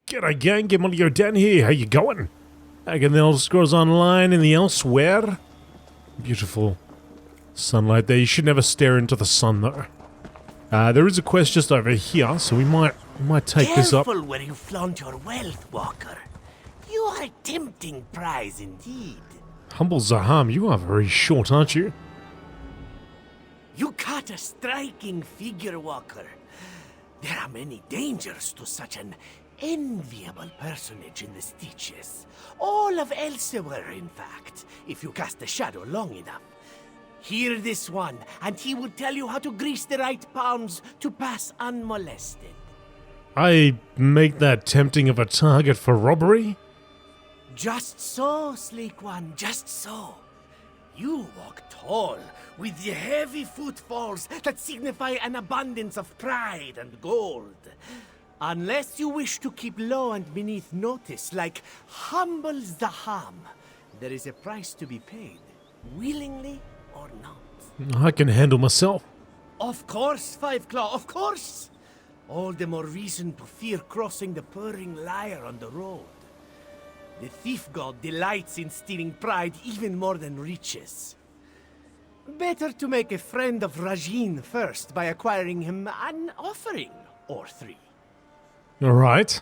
G'day gang, GameolioDan here, how you going? Back in the Elder Scrolls Online in the Elsweyr. Beautiful sunlight there. You should never stare into the sun though. There is a quest just over here, so we might take this up. Careful where you flaunt your wealth, Walker. You are a tempting prize indeed. Humble Zaham, you are very short, aren't you? You cut a striking figure, Walker. There are many dangers to such an enviable personage in the Stitches. All of Elsweyr, in fact, if you cast the shadow long enough. Hear this one, and he will tell you how to grease the right palms to pass unmolested. I make that tempting of a target for robbery? Just so, sleek one, just so. You walk tall, with the heavy footfalls that signify an abundance of pride and gold. Unless you wish to keep low and beneath notice, like humble Zaham, there is a price to be paid, willingly or not. I can handle myself. Of course, Five Claw, of course! All the more reason to fear crossing the Purring Liar on the road. The thief god delights in stealing pride even more than riches. Better to make a friend of Rajin first by acquiring him an offering or three. Alright.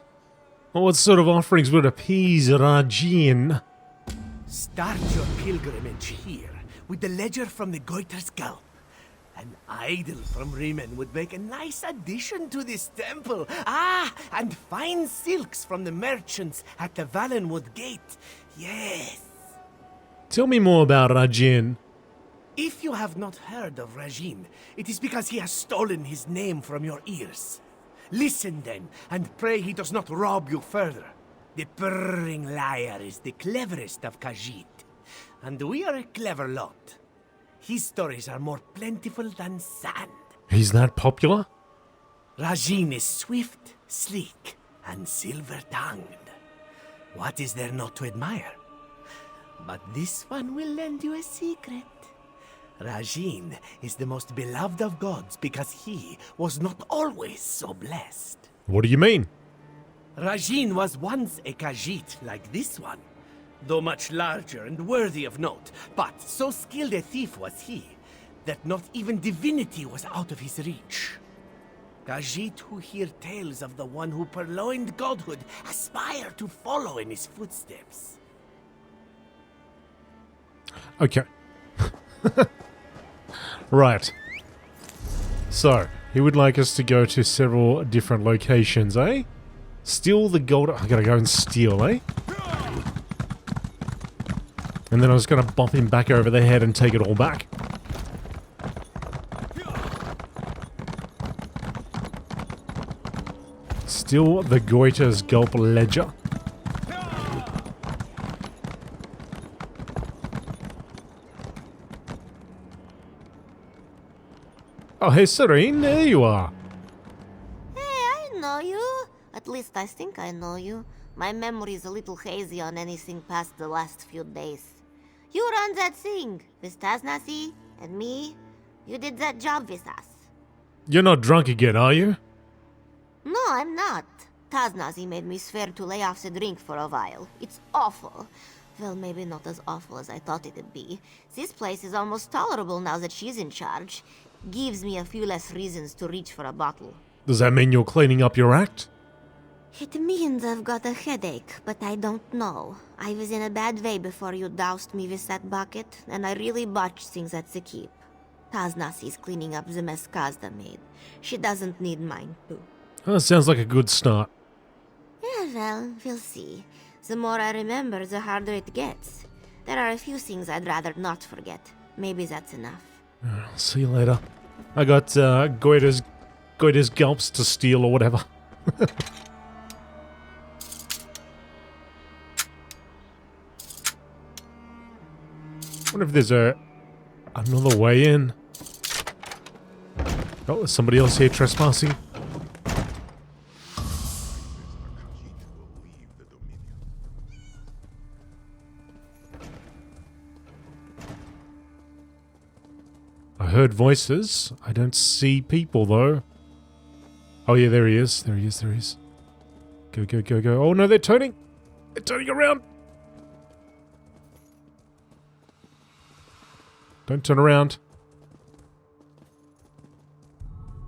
Well, what sort of offerings would appease Rajin? Start your pilgrimage here with the ledger from the Goiter's Gulp. An idol from Riemann would make a nice addition to this temple. And fine silks from the merchants at the Valenwood Gate. Yes. Tell me more about Rajin. If you have not heard of Rajin, it is because he has stolen his name from your ears. Listen then, and pray he does not rob you further. The Purring Liar is the cleverest of Khajiiti, and we are a clever lot. His stories are more plentiful than sand. He's that popular? Rajin is swift, sleek, and silver-tongued. What is there not to admire? But this one will lend you a secret. Rajin is the most beloved of gods because he was not always so blessed. What do you mean? Rajin was once a Khajiiti like this one, though much larger and worthy of note, but so skilled a thief was he, that not even divinity was out of his reach. Khajiiti who hear tales of the one who purloined godhood aspire to follow in his footsteps. Okay. Right. So, he would like us to go to several different locations, eh? Steal the gold. I gotta go and steal, eh? And then I was gonna bump him back over the head and take it all back. Steal the Goiter's Gulp ledger. Oh, hey, Serene, there you are. Hey, I know you. At least I think I know you. My memory's a little hazy on anything past the last few days. You run that thing with Taznasi and me. You did that job with us. You're not drunk again, are you? No, I'm not. Taznasi made me swear to lay off the drink for a while. It's awful. Well, maybe not as awful as I thought it'd be. This place is almost tolerable now that she's in charge. Gives me a few less reasons to reach for a bottle. Does that mean you're cleaning up your act? It means I've got a headache, but I don't know. I was in a bad way before you doused me with that bucket, and I really botched things at the keep. Taznasi's cleaning up the mess Kazda made. She doesn't need mine, too. Oh, that sounds like a good start. Yeah, well, we'll see. The more I remember, the harder it gets. There are a few things I'd rather not forget. Maybe that's enough. I'll see you later. I got Goiter's Gulps to steal or whatever. Wonder if there's another way in. Oh, there's somebody else here trespassing. I heard voices. I don't see people though. Oh yeah, there he is. There he is. Go, go, go, go. Oh no, they're turning. They're turning around. Don't turn around.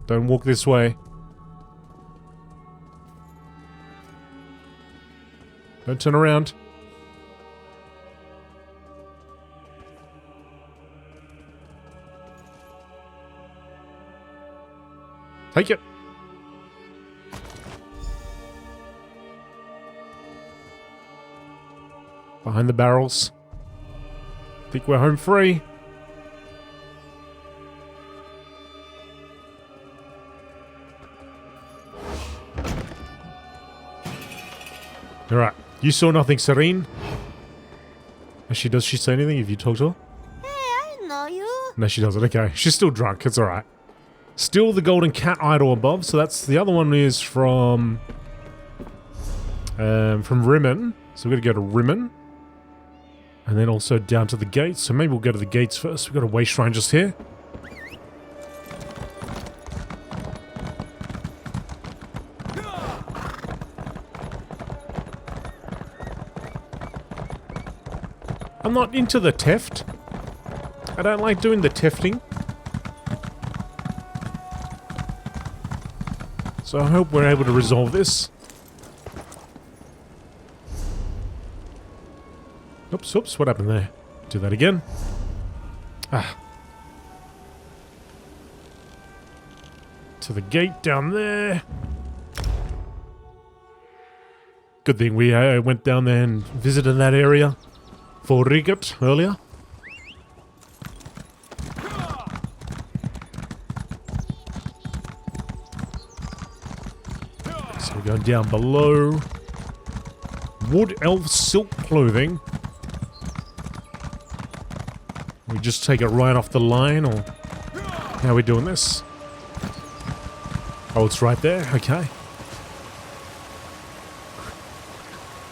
Don't walk this way. Don't turn around. Take it. Behind the barrels. Think we're home free. Alright. You saw nothing, Serene? Actually, does she say anything if you talk to her? Hey, I know you. No, she doesn't. Okay. She's still drunk. It's alright. Still the golden cat idol above. So that's the other one is from Rimmen. So we're going to go to Rimmen. And then also down to the gates. So maybe we'll go to the gates first. We've got a way shrine just here. I'm not into the theft. I don't like doing the thefting. So I hope we're able to resolve this. Oops, oops, what happened there? Do that again. Ah. To the gate down there. Good thing we went down there and visited that area for Rigot earlier. So we're going down below. Wood elf silk clothing. We just take it right off the line, or how are we doing this? Oh, it's right there. Okay.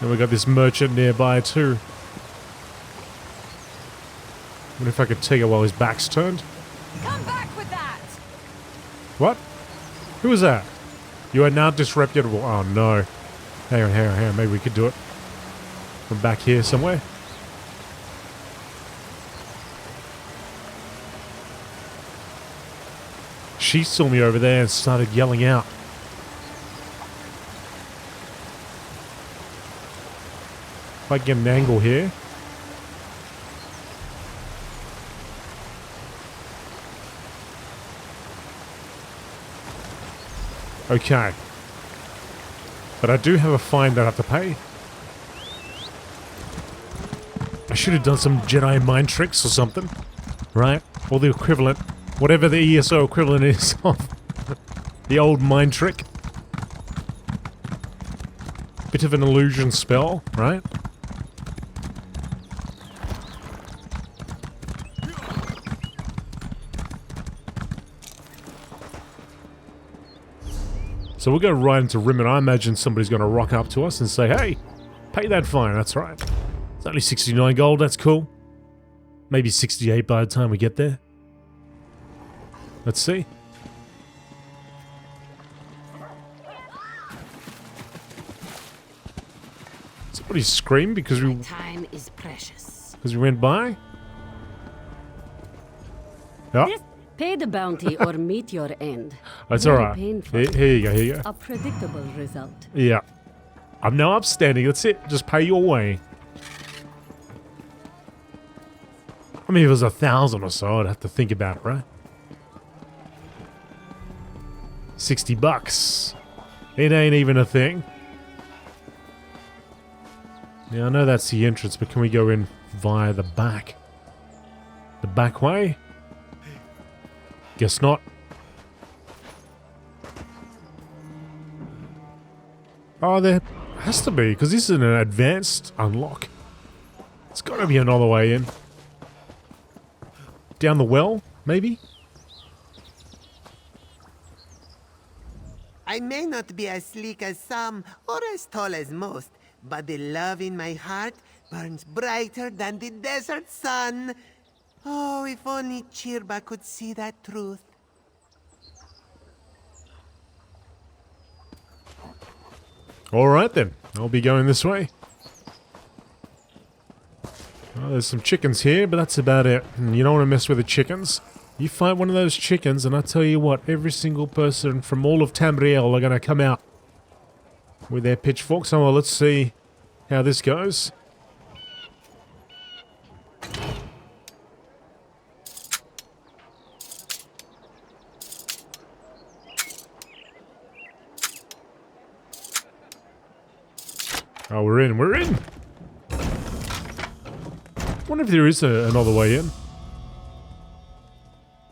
And we got this merchant nearby too. What if I could take it while his back's turned? Come back with that. What? Who was that? You are now disreputable. Oh no. Hang on, hang on, hang on. Maybe we could do it from back here somewhere. She saw me over there and started yelling out. If I get an angle here. Okay. But I do have a fine that I have to pay. I should have done some Jedi mind tricks or something. Right? Or the equivalent. Whatever the ESO equivalent is of the old mind trick. Bit of an illusion spell, right? So we'll go right into Rimmen. I imagine somebody's going to rock up to us and say, hey, pay that fine. That's right. It's only 69 gold. That's cool. Maybe 68 by the time we get there. Let's see. Somebody screamed because we... Time is precious. Because we went by? Yeah. This pay the bounty or meet your end. That's Very alright. painful. Here you go, here you go. A predictable result. Yeah. I'm now upstanding. That's it. Just pay your way. I mean, if it was 1,000 or so, I'd have to think about it, right? 60 bucks. It ain't even a thing. Yeah, I know that's the entrance, but can we go in via the back? The back way? Guess not. Oh, there has to be, because this is an advanced unlock. It's got to be another way in. Down the well, maybe? I may not be as sleek as some or as tall as most, but the love in my heart burns brighter than the desert sun. Oh, if only Chirba could see that truth. Alright then, I'll be going this way. Oh, there's some chickens here, but that's about it. And you don't want to mess with the chickens. You fight one of those chickens, and I tell you what, every single person from all of Tamriel are going to come out with their pitchforks. So well, let's see how this goes. Oh, we're in, we're in! I wonder if there is another way in.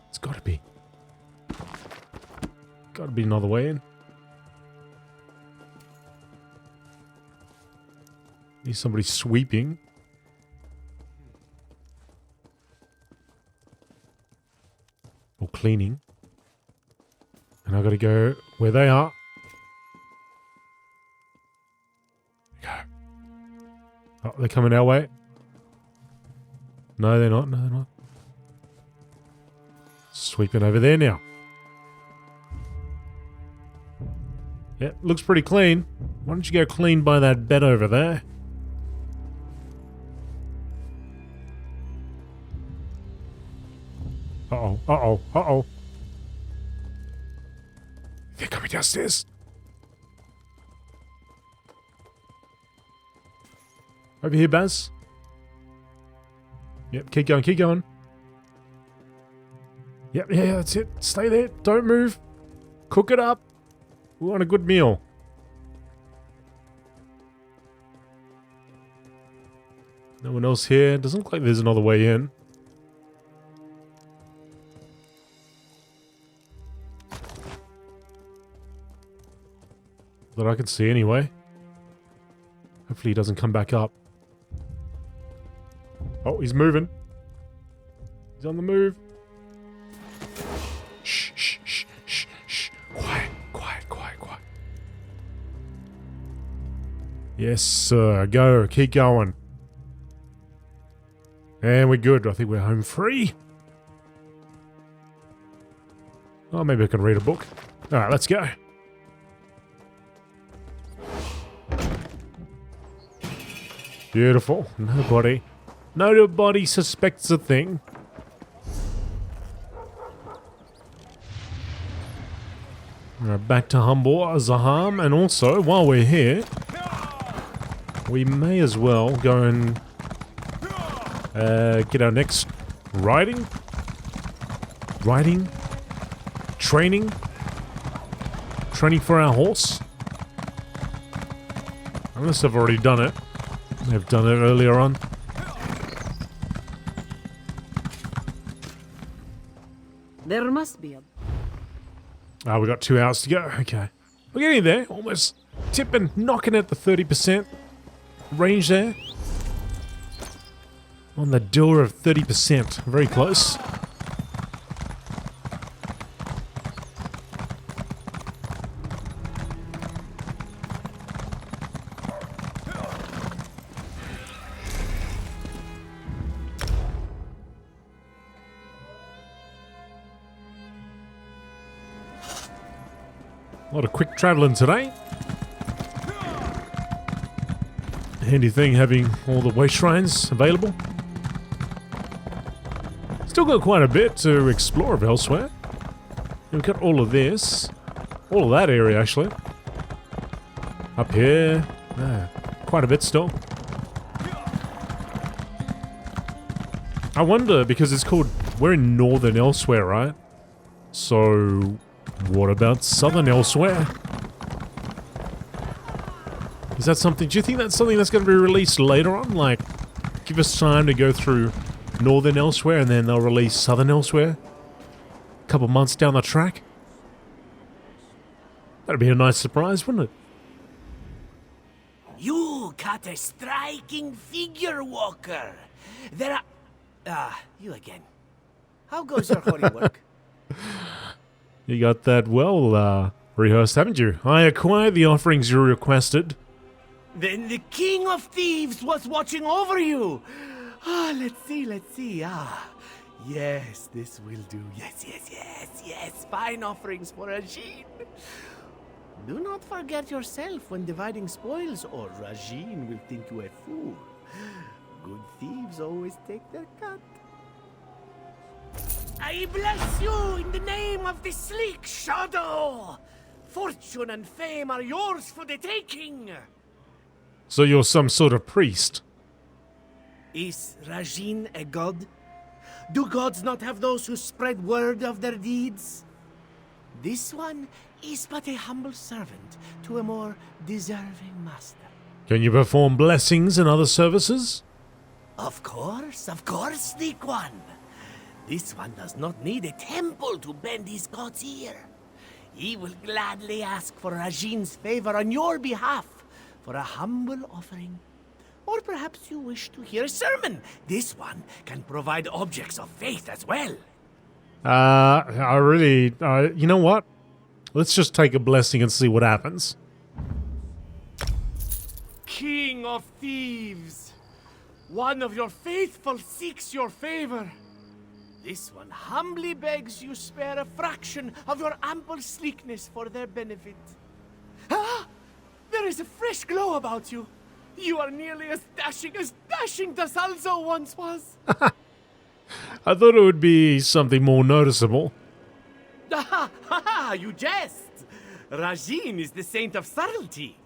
It's gotta be. Gotta be another way in. Need somebody sweeping. Or cleaning. And I gotta go where they are. Oh, they're coming our way. No, they're not. No, they're not. Sweeping over there now. Yeah, looks pretty clean. Why don't you go clean by that bed over there? Uh-oh, uh-oh, uh-oh. They're coming downstairs. Over here, Baz. Yep, keep going, keep going. Yep, yeah, that's it. Stay there. Don't move. Cook it up. We want a good meal. No one else here. Doesn't look like there's another way in. That I can see anyway. Hopefully he doesn't come back up. Oh, he's moving. He's on the move. Shh, shh, shh, shh, shh. Quiet, quiet, quiet, quiet. Yes, sir. Go. Keep going. And we're good. I think we're home free. Oh, maybe I can read a book. Alright, let's go. Beautiful. Nobody suspects a thing. Alright, back to Humble Zaham, and also, while we're here, we may as well go and get our next training? Training for our horse? Unless I've already done it. They've done it earlier on. There must be a... Ah, we got 2 hours to go. Okay. We're getting there. Almost tipping, knocking at the 30% range there. On the door of 30%. Very close. A lot of quick traveling today. Handy thing having all the way shrines available. Still got quite a bit to explore of Elsweyr. We've got all of this. All of that area, actually. Up here. Quite a bit still. I wonder, because it's called... We're in northern Elsweyr, right? So... what about southern Elsweyr? Is that something... Do you think that's something that's going to be released later on? Like, give us time to go through northern Elsweyr and then they'll release southern Elsweyr? A couple months down the track? That'd be a nice surprise, wouldn't it? You cut a striking figure, Walker. There are... you again. How goes your holy work? You got that well rehearsed, haven't you? I acquired the offerings you requested. Then the King of Thieves was watching over you. Let's see. Yes, this will do. Yes. Fine offerings for a Jean. Do not forget yourself when dividing spoils, or Rajin will think you a fool. Good thieves always take their cut. I bless you in the name of the sleek shadow! Fortune and fame are yours for the taking! So you're some sort of priest? Is Rajin a god? Do gods not have those who spread word of their deeds? This one is but a humble servant to a more deserving master. Can you perform blessings and other services? Of course, sleek one. This one does not need a temple to bend his god's ear. He will gladly ask for Rajin's favor on your behalf for a humble offering. Or perhaps you wish to hear a sermon. This one can provide objects of faith as well. You know what? Let's just take a blessing and see what happens. King of thieves, one of your faithful seeks your favor. This one humbly begs you spare a fraction of your ample sleekness for their benefit. Ah! There is a fresh glow about you. You are nearly as dashing Dasalzo once was. I thought it would be something more noticeable. You jest! Rajin is the saint of subtlety.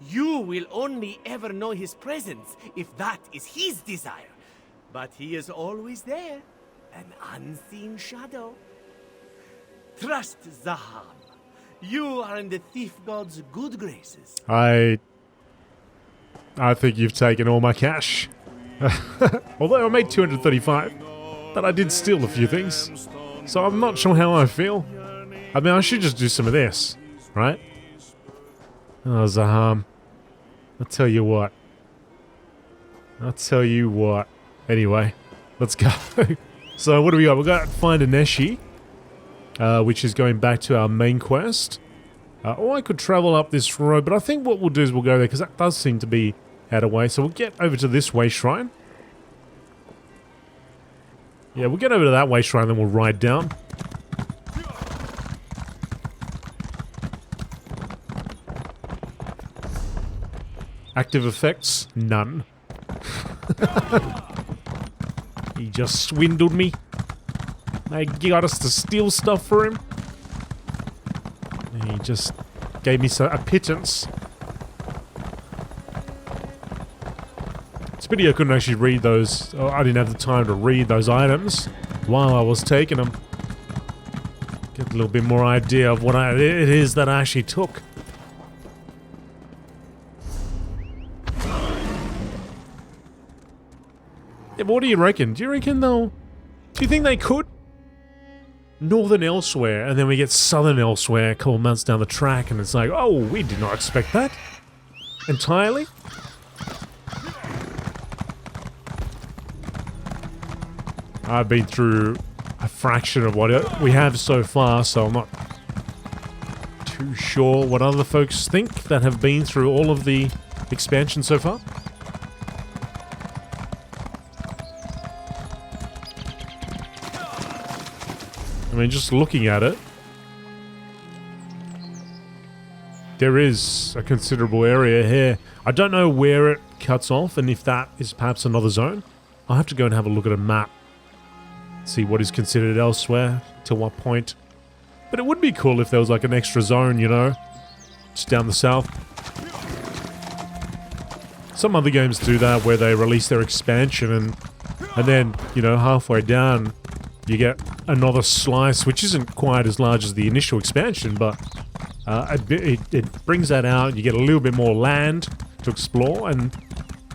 You will only ever know his presence if that is his desire. But he is always there, an unseen shadow. Trust Zaham. You are in the thief god's good graces. I think you've taken all my cash. Although I made 235, but I did steal a few things. So I'm not sure how I feel. I mean, I should just do some of this, right? Oh, Zaham. I'll tell you what. Anyway, let's go. So what do we got? We've got to find a Neshi, which is going back to our main quest. Or I could travel up this road, but I think what we'll do is we'll go there, because that does seem to be out of way. So we'll get over to this way shrine. Yeah, we'll get over to that way shrine, then we'll ride down. Active effects? None. He just swindled me. They got us to steal stuff for him. He just gave me a pittance. It's a pity I couldn't actually read those. Oh, I didn't have the time to read those items while I was taking them. Get a little bit more idea of what it is that I actually took. Yeah, but what do you reckon? Do you reckon they'll... Do you think they could? Northern Elsweyr, and then we get Southern Elsweyr a couple months down the track, and it's like, oh, we did not expect that. Entirely? I've been through a fraction of what we have so far, so I'm not too sure what other folks think that have been through all of the expansion so far. I mean, just looking at it, there is a considerable area here. I don't know where it cuts off, and if that is perhaps another zone. I'll have to go and have a look at a map. See what is considered elsewhere, to what point. But it would be cool if there was like an extra zone, you know, just down the south. Some other games do that, where they release their expansion and then, you know, halfway down you get another slice, which isn't quite as large as the initial expansion, but it brings that out. You get a little bit more land to explore, and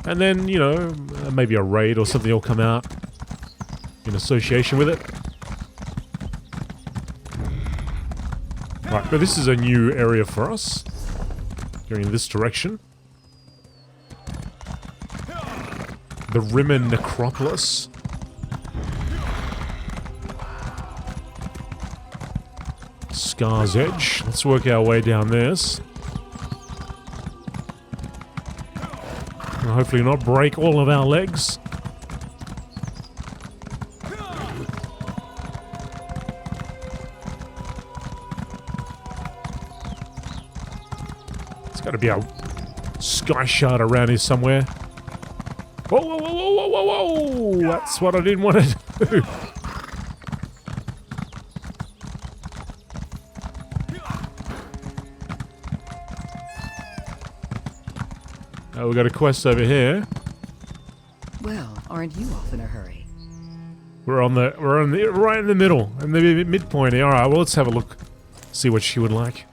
then, you know, maybe a raid or something will come out in association with it. Right, but this is a new area for us. Going in this direction. The Rimmen Necropolis. Scar's Edge. Let's work our way down this. And hopefully not break all of our legs. Gotta be a sky shard around here somewhere. Whoa, whoa, whoa, whoa, whoa, whoa, whoa! That's what I didn't want to do. Oh, we got a quest over here. Well, aren't you off in a hurry? We're right in the middle, in the midpoint here. All right, well, let's have a look. See what she would like.